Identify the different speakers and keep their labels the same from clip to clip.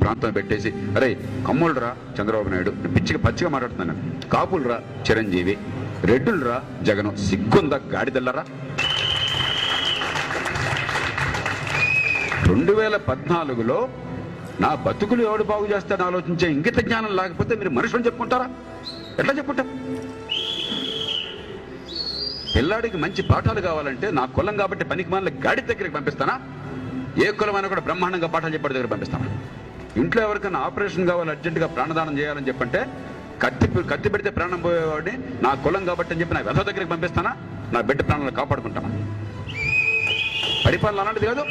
Speaker 1: ప్రాంతం పెట్టేసి అరే కమ్ములరా చంద్రబాబు నాయుడు, పచ్చిగా మాట్లాడుతున్నాను, కాపులరా చిరంజీవి, రెడ్డులరా జగన్, సిగ్గుందా గాడిదల్లరా? 2014లో నా బతుకులు ఎవడు బాగు చేస్తాడని ఆలోచించే ఇంగిత జ్ఞానం లేకపోతే మీరు మనుషులను చెప్పుకుంటారా? ఎట్లా చెప్పుకుంటారు? పిల్లాడికి మంచి పాఠాలు కావాలంటే నా కులం కాబట్టి పనికి మాల గాడి దగ్గరికి పంపిస్తానా? ఏ కులమైనా కూడా బ్రహ్మాండంగా పాఠాలు చెప్పే దగ్గర పంపిస్తాను. ఇంట్లో ఎవరికైనా ఆపరేషన్ కావాలి, అర్జెంటుగా ప్రాణదానం చేయాలని చెప్పంటే కత్తి పెడితే ప్రాణం పోయేవాడిని నా కులం కాబట్టి అని చెప్పి నా వెధ దగ్గరికి పంపిస్తానా? నా బిడ్డ ప్రాణాలను కాపాడుకుంటానా? పరిపాలన అలాంటిది కాదు.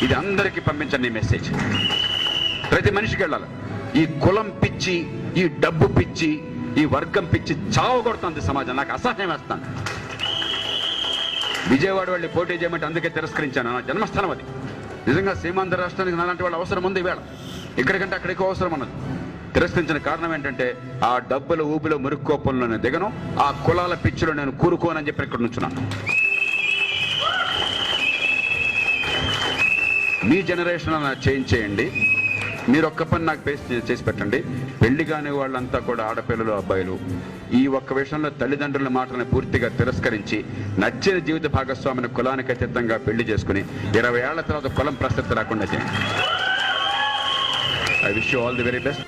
Speaker 1: ఇది అందరికీ పంపించండి మెసేజ్. ప్రతి మనిషికి వెళ్ళాలి. ఈ కులం పిచ్చి, ఈ డబ్బు పిచ్చి, ఈ వర్గం పిచ్చి చావగొడుతుంది సమాజం. నాకు అసహ్యం వేస్తాను. విజయవాడ వెళ్ళి పోటీ చేయమంటే అందుకే తిరస్కరించాను. నా జన్మస్థానం అది. నిజంగా సీమాంధ్ర రాష్ట్రానికి నాలాంటి వాళ్ళు అవసరం ఉంది. ఈవేళ ఇక్కడికంటే అక్కడికి అవసరం ఉన్నది. తిరస్కరించిన కారణం ఏంటంటే ఆ డబ్బుల ఊబిలో మురుక్కోపంలో నేను దిగను, ఆ కులాల పిచ్చిలో నేను కూరుకోనని చెప్పి ఇక్కడ నుంచున్నాను. మీ జనరేషన్ చేంజ్ చేయండి. మీరు ఒక్క పని నాకు చేసి పెట్టండి. పెళ్లి కాని వాళ్ళంతా కూడా ఆడపిల్లలు, అబ్బాయిలు ఈ ఒక్క విషయంలో తల్లిదండ్రుల మాటలను పూర్తిగా తిరస్కరించి నచ్చిన జీవిత భాగస్వామిని కులానికి అతీతంగా పెళ్లి చేసుకుని 20 ఏళ్ల తర్వాత కులం ప్రసక్తి రాకుండా చేయండి. I wish you all the very best.